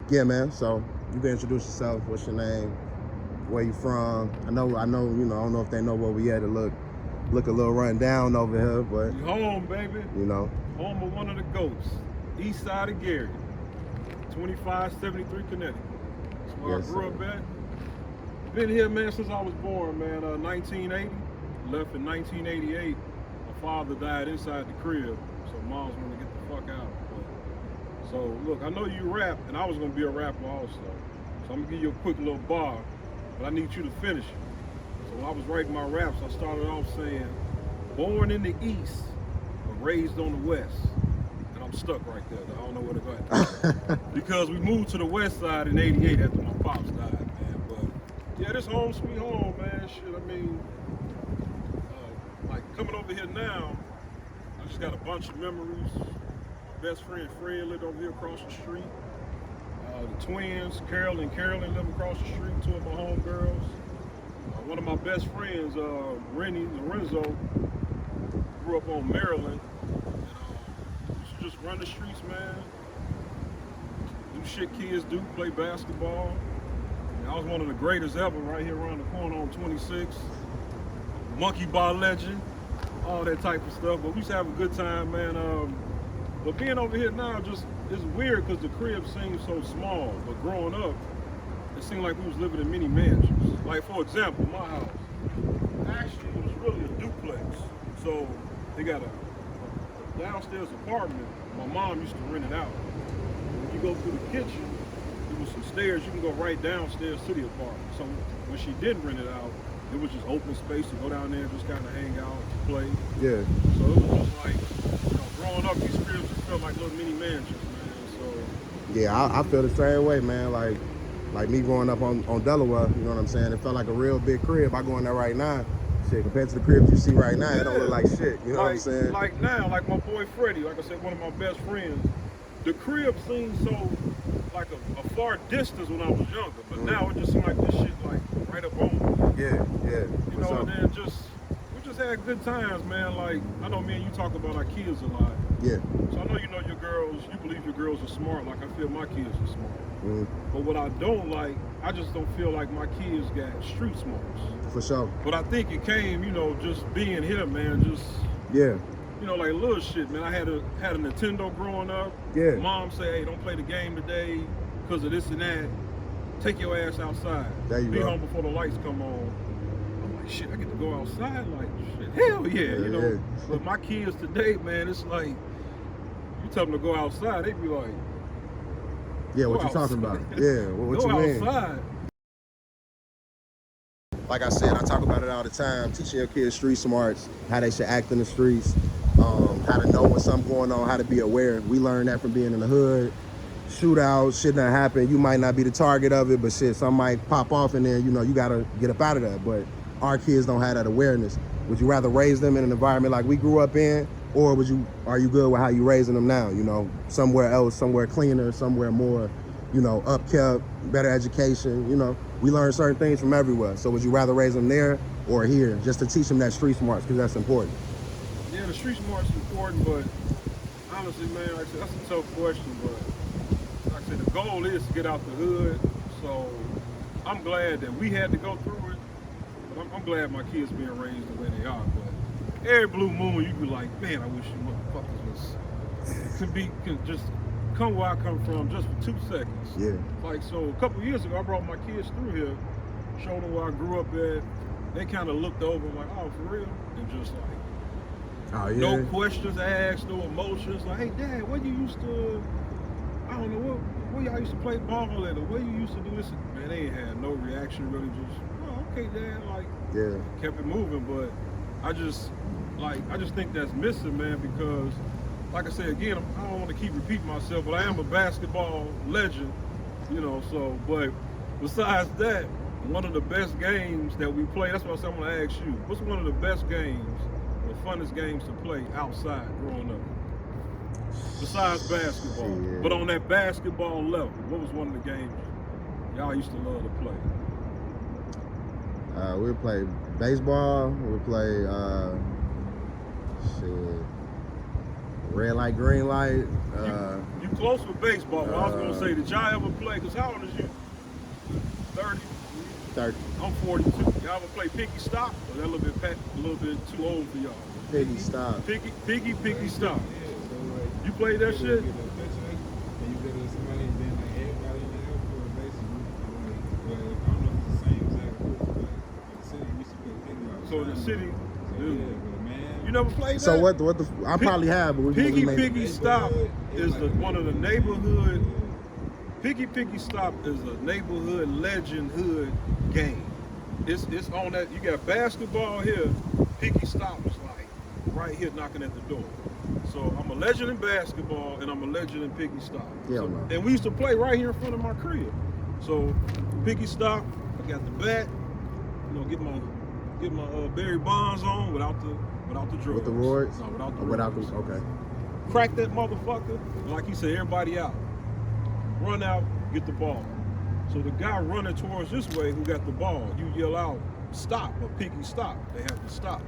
Yeah, man. So you can introduce yourself. What's your name? Where you from? I know. I don't know if they know where we at. To look a little run down over here, but we home, baby. Home of one of the goats, Eastside of Gary, 2573 Connecticut. That's where I grew up at. Been here, man, since I was born, man. 1980. Left in 1988. My father died inside the crib, so mom's wanted to get the fuck out. So look, I know you rap, and I was gonna be a rapper also. So I'm gonna give you a quick little bar, but I need you to finish it. So when I was writing my raps, I started off saying, born in the East, but raised on the West. And I'm stuck right there. I don't know where to go. Because we moved to the West Side in '88 after my pops died, man. But yeah, this home sweet home, man. Shit, I mean, like coming over here now, I just got a bunch of memories. Best friend Fred lived over here across the street. The twins, Carol and Carolyn, live across the street. Two of my homegirls. One of my best friends, Rennie Lorenzo, grew up on Maryland. And, used to just run the streets, man. Do shit kids do, play basketball. And I was one of the greatest ever right here around the corner on 26. Monkey bar legend, all that type of stuff. But we used to have a good time, man. But being over here now, just it's weird because the crib seems so small. But growing up, it seemed like we was living in many mansions. Like for example, my house actually was really a duplex. So they got a downstairs apartment. My mom used to rent it out. When you go through the kitchen, there was some stairs. You can go right downstairs to the apartment. So when she did rent it out, it was just open space to go down there and just kind of hang out, play. Yeah. So it was just like, growing up, these cribs just felt like little mini mansions, man. So yeah, I feel the same way, man. Like me growing up on Delaware, you know what I'm saying? It felt like a real big crib. I go in there right now, shit, compared to the cribs you see right now, it don't look like shit. You know what I'm saying? Like now, like my boy Freddie, like I said, one of my best friends, the crib seemed so like a far distance when I was younger, but now it just seems like this shit like right up on me. Yeah. You know, and then we just had good times, man. Like, I know me and you talk about our kids a lot. Yeah. So I know you know your girls, you believe your girls are smart, like I feel my kids are smart. Mm-hmm. But what I don't like, I just don't feel like my kids got street smarts. For sure. But I think it came, just being here, man, like little shit, man. I had a Nintendo growing up. Yeah. Mom say, hey, don't play the game today because of this and that. Take your ass outside. There you Be go. home before the lights come on. I'm like, shit, I get to go outside? Like, shit, hell yeah, Yeah. But my kids today, man, it's like, you tell them to go outside, they be like, yeah, what you talking about? Yeah, what you mean? Go outside. Like I said, I talk about it all the time, teaching your kids street smarts, how they should act in the streets, how to know when something's going on, how to be aware. We learned that from being in the hood. Shootouts, shit done happen. You might not be the target of it, but shit, something might pop off and then, you gotta get up out of that. But our kids don't have that awareness. Would you rather raise them in an environment like we grew up in, or are you good with how you raising them now? Somewhere else, somewhere cleaner, somewhere more, upkept, better education. We learn certain things from everywhere. So would you rather raise them there or here, just to teach them that street smarts, because that's important? Yeah, the street smarts is important, but honestly, man, like I said, that's a tough question. But like I said, the goal is to get out the hood. So I'm glad that we had to go through it. But I'm glad my kids being raised the way they are. But every blue moon, you be like, man, I wish you motherfuckers could just come where I come from just for 2 seconds. Yeah. Like, so a couple years ago, I brought my kids through here, showed them where I grew up at. They kind of looked over like, oh, for real? And just like, oh, yeah. No questions asked, no emotions. Like, hey, Dad, where you used to, I don't know, where y'all used to play ball at, or where you used to do this? Man, they ain't had no reaction, really, just, oh, okay, Dad, like, yeah, kept it moving. But I just think that's missing, man, because, like I said, again, I don't want to keep repeating myself, but I am a basketball legend, so, but besides that, one of the best games that we play, that's what I said, I'm going to ask you, what's one of the best games, the funnest games to play outside growing up? Besides basketball. Shit. But on that basketball level, what was one of the games y'all used to love to play? We would play baseball, we would play, Red light, green light. You close with baseball. But I was gonna say, did y'all ever play? Cause how old is you? 30. 30. I'm 42. Y'all ever play Piggy Stop? Or that a little bit too old for y'all? Piggy Stop. Piggy Stop. You played that shit? So the city, you never played that? So what the I probably have, but Piggy Stop is one of the neighborhood. Piggy Stop is a neighborhood legend hood game. It's on that. You got basketball here. Piggy Stop is like right here knocking at the door. So I'm a legend in basketball and I'm a legend in Piggy Stop. Yeah, no. And we used to play right here in front of my crib. So Piggy Stop, I got the bat. You know, get my Barry Bonds on without the drugs. With the roids? No, without the roids. Okay. Crack that motherfucker. Like he said, everybody out. Run out, get the ball. So the guy running towards this way who got the ball, you yell out, stop, or Piggy stop. They have to stop.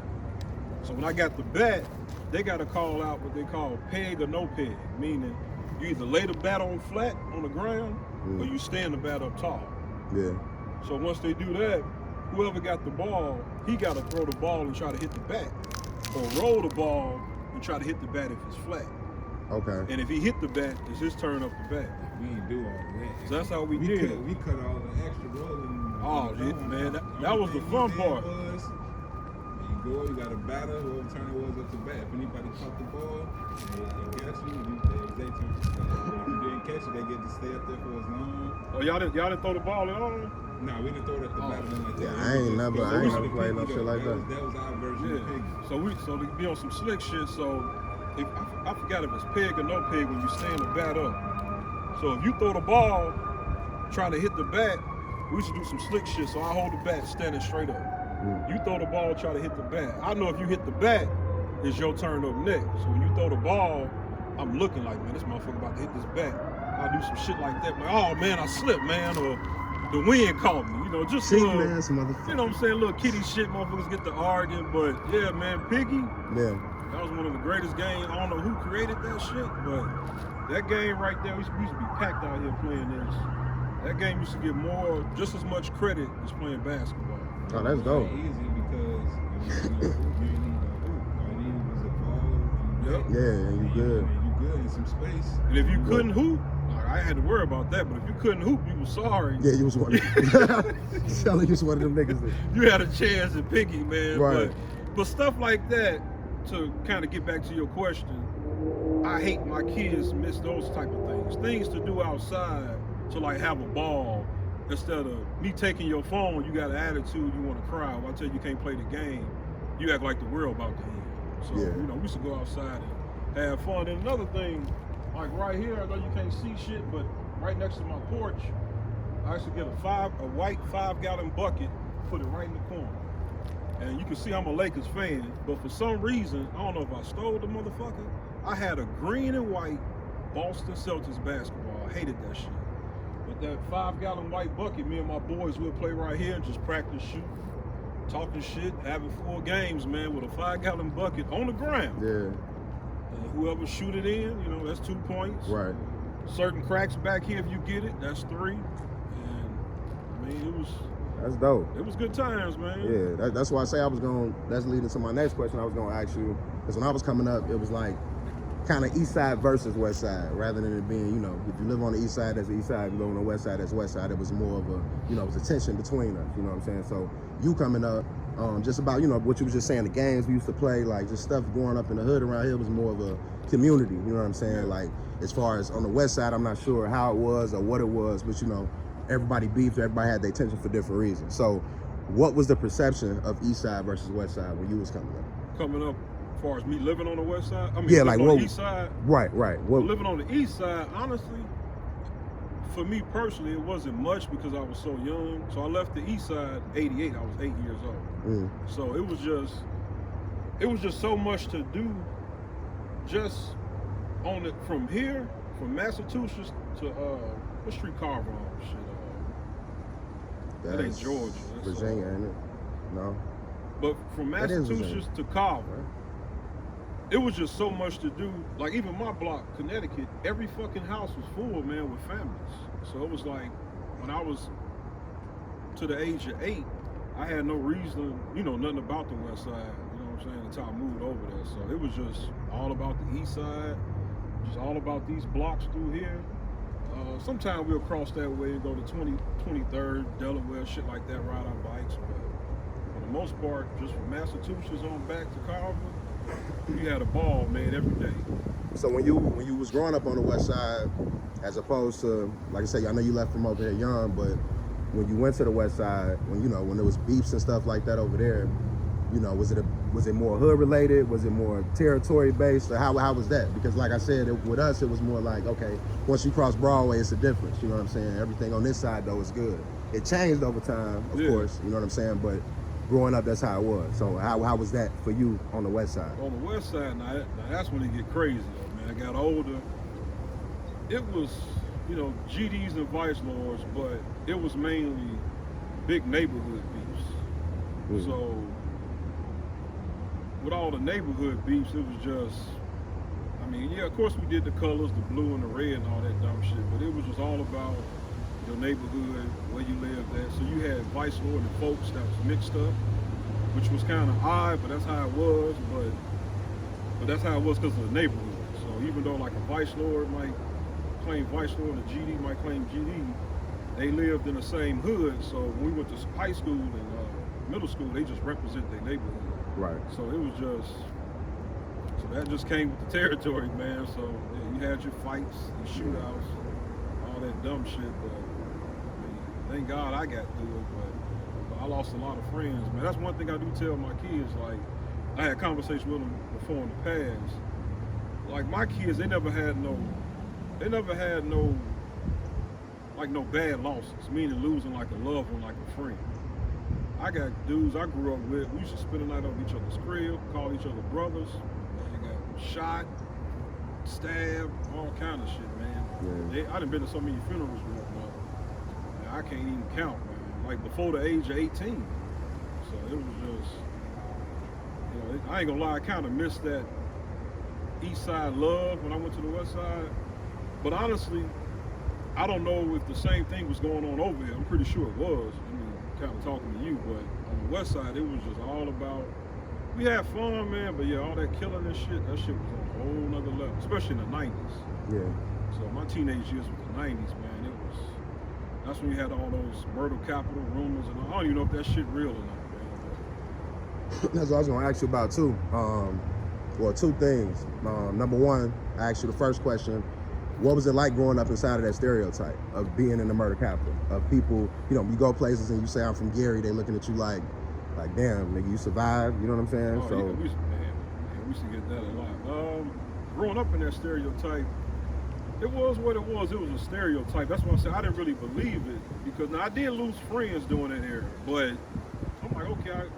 So when I got the bat, they got to call out what they call peg or no peg, meaning you either lay the bat on flat on the ground or you stand the bat up tall. Yeah. So once they do that, whoever got the ball, he got to throw the ball and try to hit the bat, or roll the ball and try to hit the bat if it's flat. Okay. And if he hit the bat, it's his turn up the bat. We ain't do all that. So that's how we did. We cut all the extra rolling. Oh, man, that was the fun part. You go, you got a batter, whoever turn it was up to bat. If anybody caught the ball and catch you, it's their turn. If you didn't catch it, they get to stay up there for as long. Oh, y'all didn't throw the ball at all? No, we didn't throw it at the batter like that. Yeah, I ain't never played no shit like that. That was our version of piggy. So to be on some slick shit. So if I forgot if it's peg or no peg when you stand the bat up. So if you throw the ball trying to hit the bat, we should do some slick shit. So I hold the bat standing straight up. You throw the ball, try to hit the bat. I know if you hit the bat, it's your turn up next. So when you throw the ball, I'm looking like, man, this motherfucker about to hit this bat. I do some shit like that. Like, oh man, I slipped, man, or the wind caught me. You know, just little, you know what I'm saying, little kitty shit. Motherfuckers get to arguing, but yeah, man, Piggy. Yeah. That was one of the greatest games. I don't know who created that shit, but that game right there, we used to be packed out here playing this. That game used to get just as much credit as playing basketball. Oh, that's dope. It was easy because you didn't need no hoop. All you needed was a ball. Yep. Yeah, and you good. And you good in some space. And if you couldn't hoop, I had to worry about that. But if you couldn't hoop, you was sorry. Yeah, you was one. Shelly was one of them niggas. You had a chance at Piggy, man. Right. But stuff like that, to kind of get back to your question, I hate my kids miss those type of things. Things to do outside to like have a ball instead of me taking your phone. You got an attitude, you want to cry. Well, I tell you, you can't play the game. You act like the world about to end. So, you know, we used to go outside and have fun. And another thing, like right here, I know you can't see shit, but right next to my porch, I used to get a white 5-gallon bucket, put it right in the corner. And you can see I'm a Lakers fan, but for some reason, I don't know if I stole the motherfucker, I had a green and white Boston Celtics basketball. I hated that shit. But that 5-gallon white bucket, me and my boys would play right here and just practice shooting, talking shit, having full games, man, with a 5-gallon bucket on the ground. Yeah. And whoever shoot it in, you know, that's 2 points. Right. Certain cracks back here, if you get it, that's 3. And I mean, That's dope. It was good times, man. Yeah, that's why I say that's leading to my next question I was gonna ask you. Because when I was coming up, it was like kind of east side versus west side, rather than it being, you know, if you live on the east side, that's the east side, if you live on the west side, that's west side. It was more of a, you know, it was a tension between us, you know what I'm saying? So you coming up, just about, you know, what you was just saying, the games we used to play, like just stuff growing up in the hood around here was more of a community, you know what I'm saying? Like, as far as on the west side, I'm not sure how it was or what it was, but you know, everybody beefed, everybody had their tension for different reasons. So what was the perception of east side versus west side when you was coming up? Coming up, as far as me living on the west side? I mean, yeah, like on the east side? Right. Well, living on the east side, honestly, for me personally, it wasn't much because I was so young. So I left the east side 88, I was 8 years old. So it was just so much to do just on it from here, from Massachusetts to what street Carver on? Shit, that ain't Georgia. That's Virginia, ain't it? No. But from Massachusetts to Carver, it was just so much to do. Like even my block, Connecticut, every fucking house was full, man, with families. So it was like when I was to the age of 8, I had no reason, nothing about the West Side. You know what I'm saying? Until I moved over there. So it was just all about the East Side, just all about these blocks through here. Sometimes we'll cross that way and go to 23rd, Delaware, shit like that, ride our bikes. But for the most part, just from Massachusetts on back to Carver, we had a ball, man, every day. So when you was growing up on the West Side, as opposed to, like I said, I know you left from over here young, but when you went to the West Side, when there was beefs and stuff like that over there, was it more hood related? Was it more territory based? Or how was that? Because like I said, with us, it was more like, okay, once you cross Broadway, it's a difference. You know what I'm saying? Everything on this side though is good. It changed over time, of course. You know what I'm saying? But growing up, that's how it was. So how was that for you on the West Side? On the West Side, now that's when it get crazy though, man. I got older. It was, GDs and vice lords, but it was mainly big neighborhood beefs. So with all the neighborhood beefs, it was just, of course we did the colors, the blue and the red and all that dumb shit, but it was just all about your neighborhood, where you lived at. So you had vice lord and folks that was mixed up, which was kind of odd, but that's how it was. But that's how it was because of the neighborhood. So even though like a vice lord might claim vice lord, a GD might claim GD, they lived in the same hood. So when we went to high school and middle school, they just represent their neighborhood. Right. So it was that just came with the territory, man. So you had your fights, your shootouts, all that dumb shit. But thank God I got through it. But I lost a lot of friends, man. That's one thing I do tell my kids. Like I had conversations with them before in the past. Like my kids, they never had no bad losses, meaning losing like a loved one, like a friend. I got dudes I grew up with, we used to spend the night over each other's crib, call each other brothers. They got shot, stabbed, all kind of shit, man. I done been to so many funerals with them. I can't even count, man. Like before the age of 18. So it was just, I ain't gonna lie, I kind of missed that East Side love when I went to the West Side. But honestly, I don't know if the same thing was going on over here. I'm pretty sure it was. Kind of talking to you, but on the West Side, it was just all about, we had fun, man, but yeah, all that killing and shit, that shit was on a whole nother level, especially in the 90s. Yeah. So my teenage years was the 90s, man. That's when you had all those murder capital rumors, and I don't even know if that shit real or not, man. That's what I was gonna ask you about too. Well, two things. Number one, I asked you the first question. What was it like growing up inside of that stereotype of being in the murder capital? Of people, you go places and you say I'm from Gary, they looking at you like damn, nigga, you survived. You know what I'm saying? Oh, yeah, we used to get that a lot. Growing up in that stereotype, it was what it was. It was a stereotype. That's why I said I didn't really believe it, because now I did lose friends during that era. But I'm like, okay,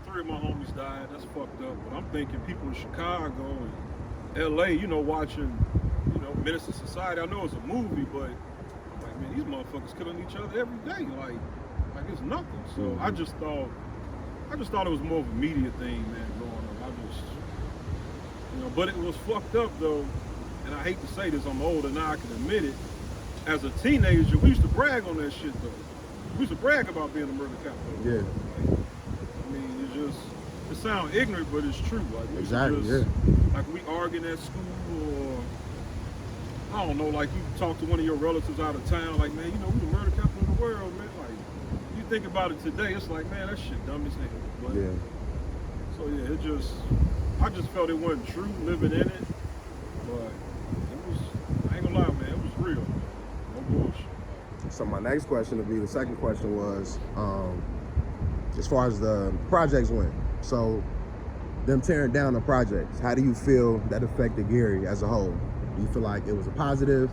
3 of my homies died. That's fucked up. But I'm thinking people in Chicago and LA, watching. Menace to Society. I know it's a movie, but I'm like, man, these motherfuckers killing each other every day. Like it's nothing. So I just thought it was more of a media thing, man, growing up. But it was fucked up though, and I hate to say this, I'm older now, I can admit it. As a teenager, we used to brag on that shit though. We used to brag about being a murder capital. Yeah. It sounds ignorant, but it's true. Like exactly. Like we arguing at school, or I don't know, like you talk to one of your relatives out of town, like, man, we the murder capital of the world, man. Like, you think about it today, it's like, man, that shit dumb as hell. But, so yeah, I just felt it wasn't true living in it, but I ain't gonna lie, man, it was real, man. No bullshit. So my next question would be, the second question was, as far as the projects went, so them tearing down the projects, how do you feel that affected Gary as a whole? Do you feel like it was a positive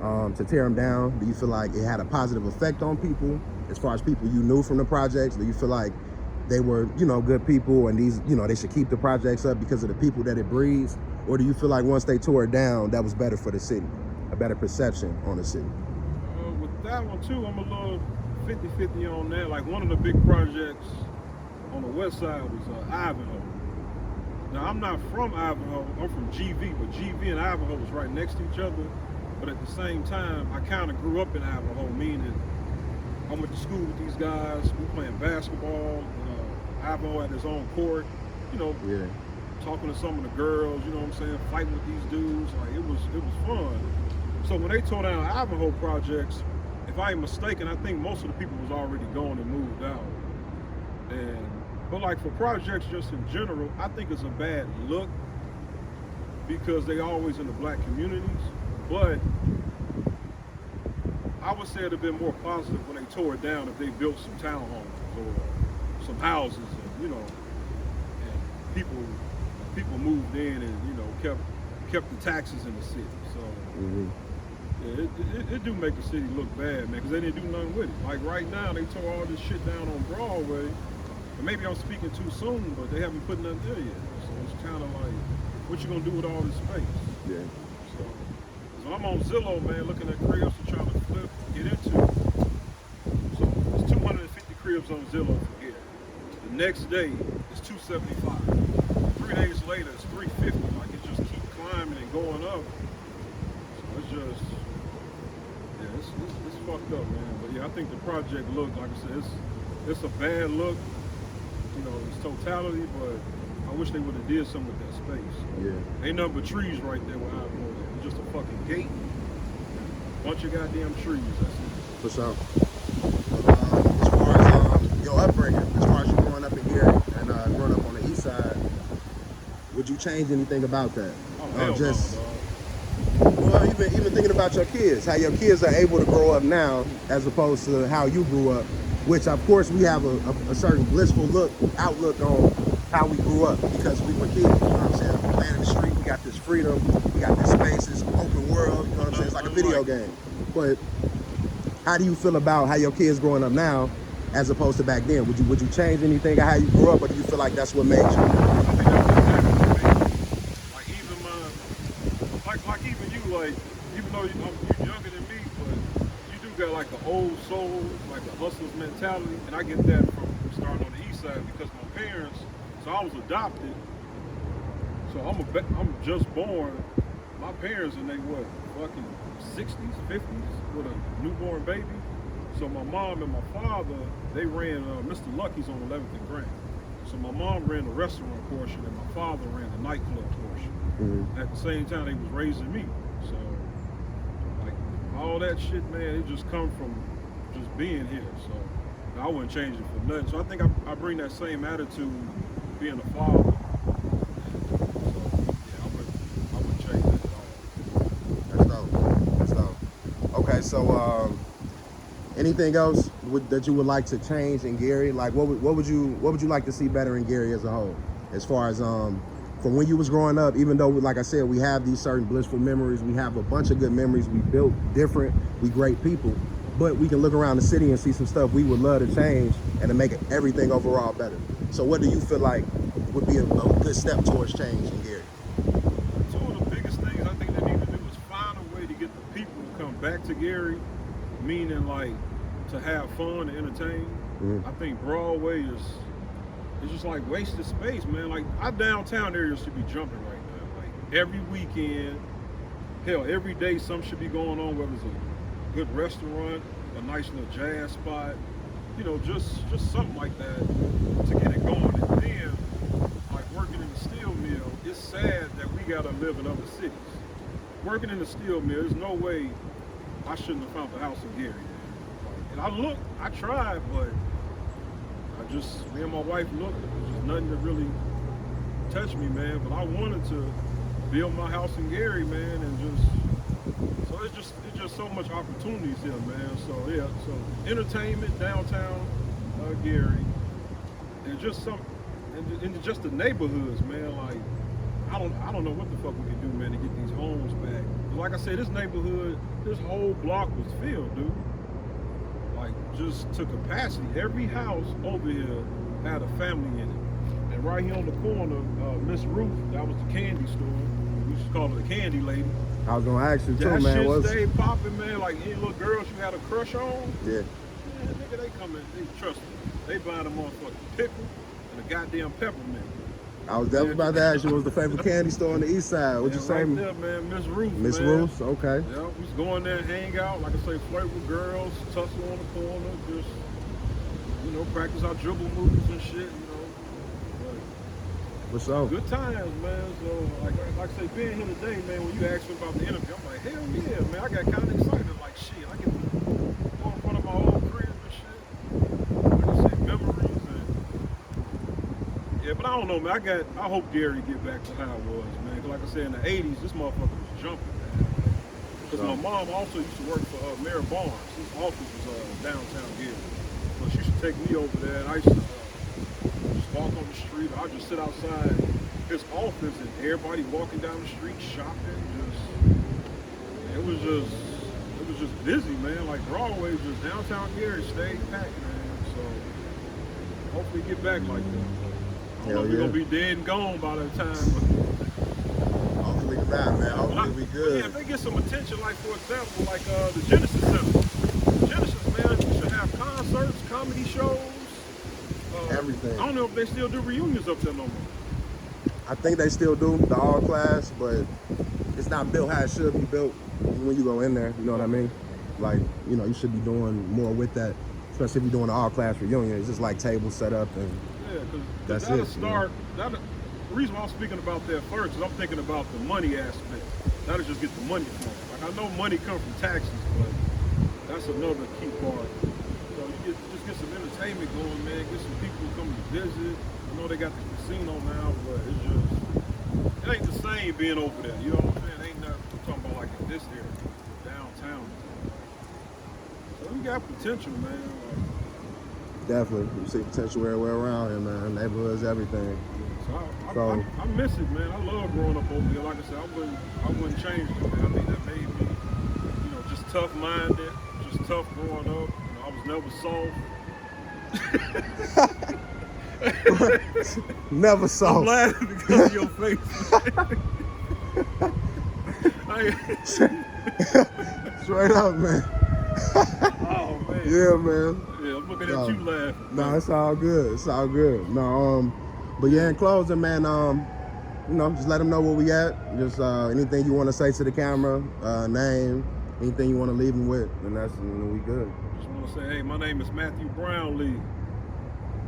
to tear them down? Do you feel like it had a positive effect on people as far as people you knew from the projects? Do you feel like they were, good people and these, they should keep the projects up because of the people that it breeds? Or do you feel like once they tore it down, that was better for the city, a better perception on the city? With that one too, I'm a little 50-50 on that. Like one of the big projects on the West Side was Ivanhoe. Now, I'm not from Ivanhoe. I'm from GV, but GV and Ivanhoe was right next to each other. But at the same time, I kind of grew up in Ivanhoe, meaning I went to school with these guys. We playing basketball. Ivanhoe had his own court. You know, Yeah. talking to some of the girls. You know what I'm saying? Fighting with these dudes. Like it was fun. So when they tore down Ivanhoe projects, if I ain't mistaken, I think most of the people was already gone and moved out. But like for projects just in general, I think it's a bad look because they always in the black communities. But I would say it'd have been more positive when they tore it down if they built some townhomes or some houses, and you know, and people moved in and you know kept the taxes in the city. So yeah, it do make the city look bad, man, because they didn't do nothing with it. Like right now, they tore all this shit down on Broadway. And maybe I'm speaking too soon, but they haven't put nothing there yet. So it's kind of like, what you gonna do with all this space? Yeah. So I'm on Zillow, man, looking at cribs to try to flip, get into. So it's 250 cribs on Zillow for here. The next day, it's 275. 3 days later, it's 350. Like it just keep climbing and going up. So it's just, yeah, it's fucked up, man. But yeah, I think the project look, like I said, it's a bad look. You know, its totality, but I wish they would have did something with that space. Yeah. Ain't nothing but trees right there where I go. It's just a fucking gate. Bunch of goddamn trees. That's it. For sure. As far as your upbringing, as far as you growing up in here and growing up on the east side, would you change anything about that? Oh, hell just no, dog. well, even thinking about your kids, how your kids are able to grow up now as opposed to how you grew up. Which, of course, we have a certain blissful outlook on how we grew up because we were kids, you know what I'm saying? We're playing in the street, we got this freedom, we got this space, this open world, you know what I'm saying? It's like a video game. But how do you feel about how your kids growing up now as opposed to back then? Would you change anything of how you grew up, or do you feel like that's what made you? I think that's what happened to me. Like even you, like, even though you're younger than me, but you do got like an old soul, like a hustler's mentality, and I get that from starting on the east side because my parents, so I was adopted, so I'm just born. My parents and they what, fucking 60s, 50s with a newborn baby. So my mom and my father, they ran Mr. Lucky's on 11th and Grand. So my mom ran the restaurant portion and my father ran the nightclub portion. Mm-hmm. At the same time, they was raising me. So like all that shit, man, it just come from just being here. So I wouldn't change it for nothing. So I think I bring that same attitude being a father. So yeah, I wouldn't change that at all. That's dope. Okay, so anything else that you would like to change in Gary? Like, what would you like to see better in Gary as a whole? As far as from when you was growing up, even though, like I said, we have these certain blissful memories, we have a bunch of good memories, we built different, we great people, but we can look around the city and see some stuff we would love to change and to make everything overall better. So what do you feel like would be a good step towards change in Gary? Two of the biggest things I think they need to do is find a way to get the people to come back to Gary, meaning like to have fun and entertain. Mm-hmm. I think Broadway is just like wasted space, man. Like our downtown area should be jumping right now. Like every weekend, hell, every day something should be going on, whether it's a good restaurant, a nice little jazz spot, you know, just something like that to get it going. And then, like working in the steel mill, it's sad that we gotta live in other cities. Working in the steel mill, there's no way I shouldn't have found the house in Gary. And I tried, but me and my wife looked, there's just nothing that really touched me, man. But I wanted to build my house in Gary, man, and so it's just so much opportunities here, man. So yeah, so entertainment, downtown, Gary, and just and just the neighborhoods, man. Like I don't know what the fuck we can do, man, to get these homes back. Like I said, this neighborhood, this whole block was filled, dude. Like just to capacity. Every house over here had a family in it. And right here on the corner, Miss Ruth, that was the candy store. We used to call her the candy lady. I was gonna ask you too, that man. Shit stayed popping, man. Like any little girls you had a crush on. Yeah. Man, nigga, they come in, they trust me. They buy the motherfucking pickle and a goddamn peppermint. I was definitely about to ask you, what was the favorite candy store on the east side? What'd you say? Right there, man. Miss Ruth. Miss man. Ruth, okay. Yeah, we was going there and hang out, like I say, flirt with girls, tussle on the corner, just, you know, practice our dribble moves and shit, you know. What's up? Good times, man. So, like I say, being here today, man, when you asked me about the interview, I'm like, hell yeah, man. I got kind of excited. Like, shit, I get to go in front of my old crib and shit. Like I said, memories and... Yeah, but I don't know, man. I hope Gary get back to how it was, man. 'Cause like I said, in the 80s, this motherfucker was jumping, man. Because my mom also used to work for Mayor Barnes. His office was downtown Gary. So she used to take me over there, and I used to just walk on the street. I'd just sit outside his office, and everybody walking down the street, shopping. It was just busy, man. Like Broadway, just downtown Gary stayed packed, man. So hopefully get back like that. I don't know if we're gonna be dead and gone by that time. Hopefully not, man. Hopefully we good. Yeah, if they get some attention, like for example, like the Genesis Center. Genesis, man, we should have concerts, comedy shows. Everything. I don't know if they still do reunions up there no more. I think they still do the all class, but it's not built how it should be built when you go in there. You know what I mean? Like, you know, you should be doing more with that, especially if you're doing the all class reunion. It's just like tables set up and because that'll start. The reason why I'm speaking about that first is I'm thinking about the money aspect. That'll just get the money flowing. Like I know money comes from taxes, but that's another key part. So you just get some entertainment going, man. Get some people coming to visit. I know they got the casino now, but it ain't the same being over there. You know what I'm saying? Ain't nothing. I'm talking about like in this area, downtown. So we got potential, man. definitely. You see potential everywhere around here, man. Neighborhoods, everything. So I miss it, man. I love growing up over here. Like I said, I wouldn't change it, man. I mean, that made me, you know, just tough-minded, just tough growing up. You know, I was never soft. Never soft. I'm laughing because of your face. Straight up, man. Oh, man. Yeah, man. Yeah, I'm looking at you laughing. No, it's all good. It's all good. No, but yeah, in closing, man, you know, just let them know where we at. Just anything you want to say to the camera, name, anything you want to leave them with, and we good. Just want to say, hey, my name is Matthew Brownlee,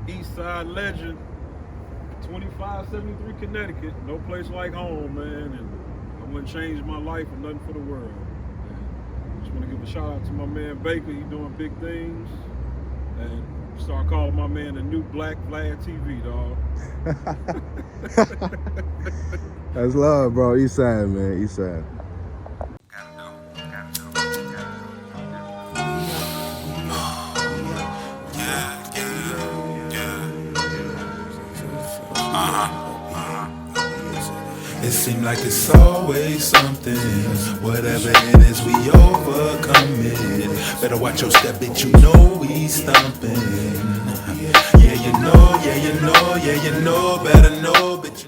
Eastside legend, 2573 Connecticut. No place like home, man, and I wouldn't change my life for nothing for the world. Just want to give a shout out to my man Baker. He doing big things, and start calling my man the new Black Vlad TV, dog. That's love, bro. Eastside, man. Eastside. It seems like it's always something. Whatever it is, we overcome it. Better watch your step, bitch. You know we stomping. Yeah, you know, better know, bitch.